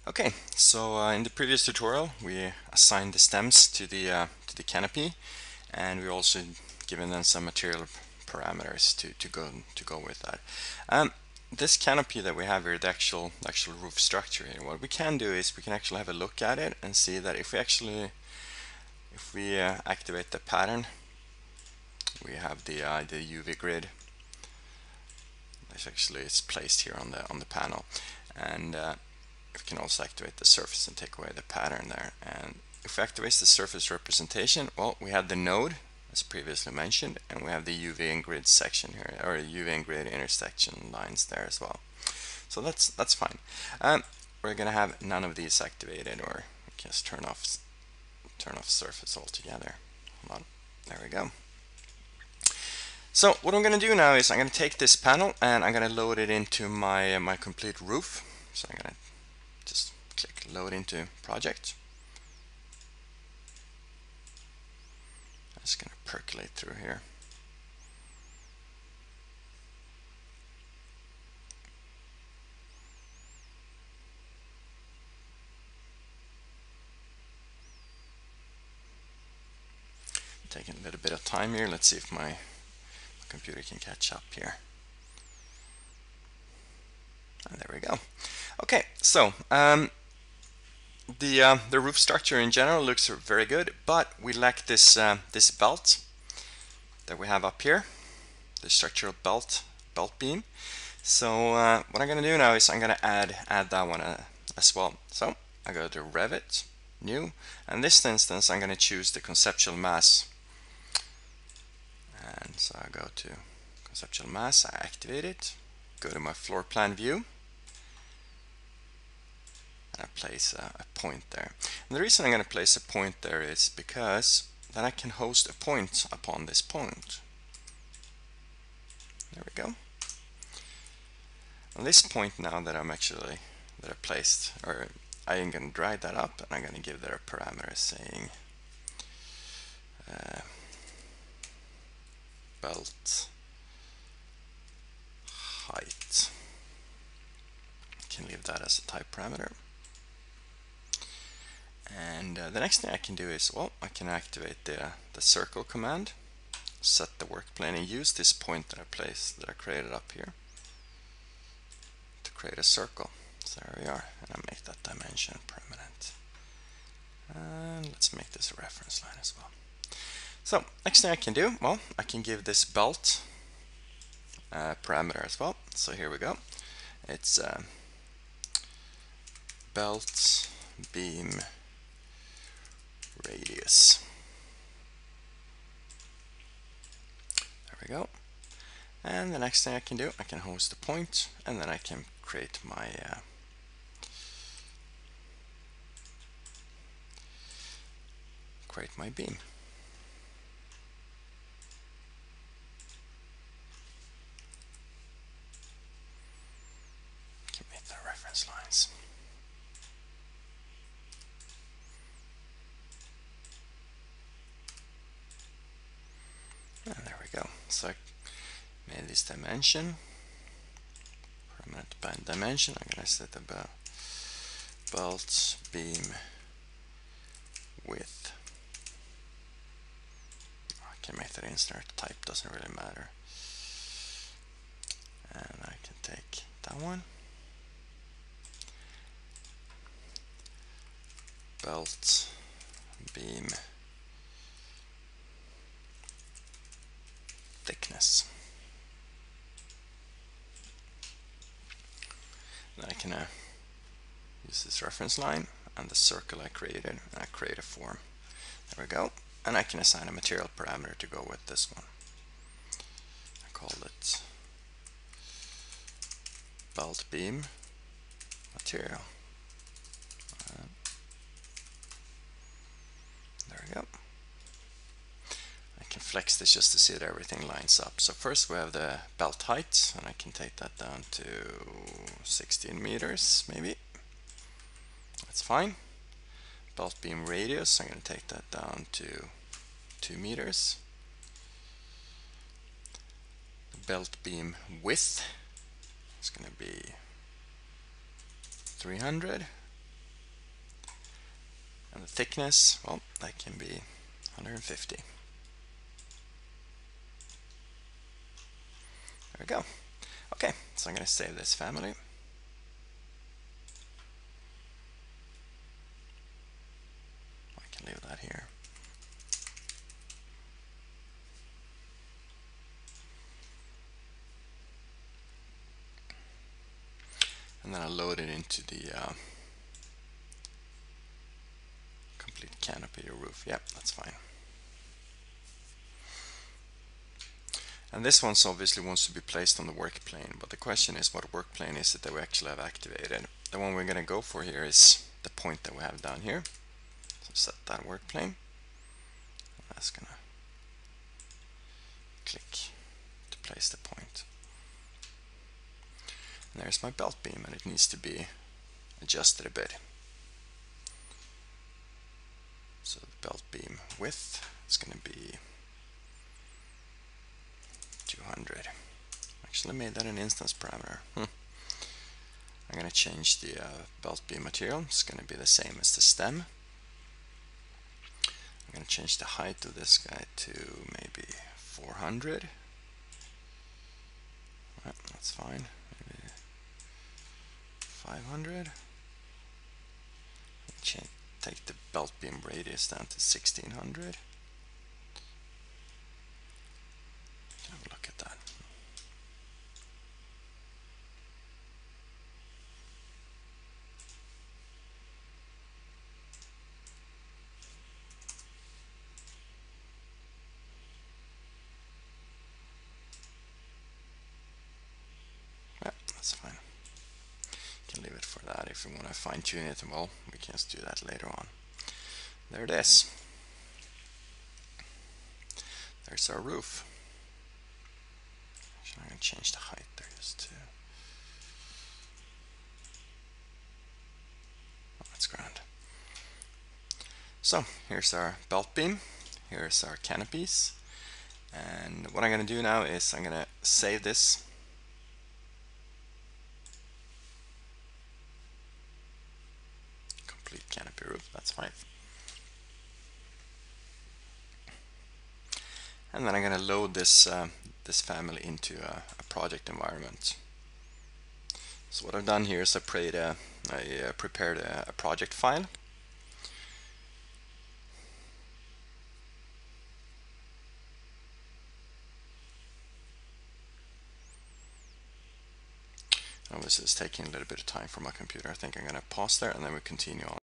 Okay, so in the previous tutorial we assigned the stems to the canopy, and we also given them some material parameters to go with that. This canopy that we have here, the actual roof structure here, what we can do is we can actually have a look at it and see that if we activate the pattern, we have the UV grid. It's placed here on the panel, and we can also activate the surface and take away the pattern there. And if we activate the surface representation, well, we have the node as previously mentioned, and we have the UV and grid section here, or UV and grid intersection lines there as well. So that's fine. We're gonna have none of these activated, or we can just turn off surface altogether. Hold on. There we go. So what I'm going to do now is I'm going to take this panel and I'm going to load it into my complete roof. So I'm going to just click load into project. I'm just going to percolate through here. Taking a little bit of time here. Let's see if my computer can catch up here. And there we go. Okay, so the roof structure in general looks very good, but we lack this belt that we have up here, the structural belt beam. So what I'm going to do now is I'm going to add that one as well. So I go to Revit, New, and in this instance I'm going to choose the conceptual mass. And so I go to conceptual mass, I activate it, go to my floor plan view, and I place a point there. And the reason I'm going to place a point there is because then I can host a point upon this point. There we go. On this point now that I placed, or I am going to drag that up, and I'm going to give there a parameter saying belt height. Can leave that as a type parameter. And the next thing I can do is, well, I can activate the circle command, set the work plane, and use this point that I created up here to create a circle. So there we are, and I make that dimension permanent. And let's make this a reference line as well. So next thing I can do, well, I can give this belt parameter as well. So here we go. It's belt beam radius. There we go. And the next thing I can do, I can host a point, and then I can create my beam. Can make the reference lines. And there we go. So I made this dimension, permanent dimension. I'm going to set the belt beam width. I can make that insert type, doesn't really matter. And I can take that one. Belt beam thickness. Then I can use this reference line and the circle I created, and I create a form. There we go. And I can assign a material parameter to go with this one. I call it belt beam material. There we go. I can flex this just to see that everything lines up. So first we have the belt height, and I can take that down to 16 meters maybe. That's fine. Belt beam radius, I'm going to take that down to 2 meters. The belt beam width is going to be 300. And the thickness, well, that can be 150. There we go. Okay, so I'm going to save this family. I can leave that here. And then I'll load it into the complete canopy or roof. Yep, that's fine. And this one obviously wants to be placed on the work plane, but the question is what work plane is it that we actually have activated. The one we're going to go for here is the point that we have down here. So set that work plane. That's going to click to place the point. And there's my belt beam, and it needs to be adjusted a bit. So the belt beam width is going to be 200. Actually made that an instance parameter. I'm going to change the belt beam material. It's going to be the same as the stem. I'm going to change the height of this guy to maybe 400. Right, that's fine. Maybe 500. Take the belt beam radius down to 1600. Have a look at that. Yeah, that's fine. Can leave it for that. If we want to fine tune it, well, we can just do that later on. There it is. There's our roof. Actually, I'm going to change the height there just to. Oh, that's grand. So here's our belt beam. Here's our canopies. And what I'm going to do now is I'm going to save this. Complete canopy roof, that's fine. And then I'm going to load this this family into a project environment. So what I've done here is I prepared a project file. Now this is taking a little bit of time for my computer. I think I'm going to pause there and then we continue on.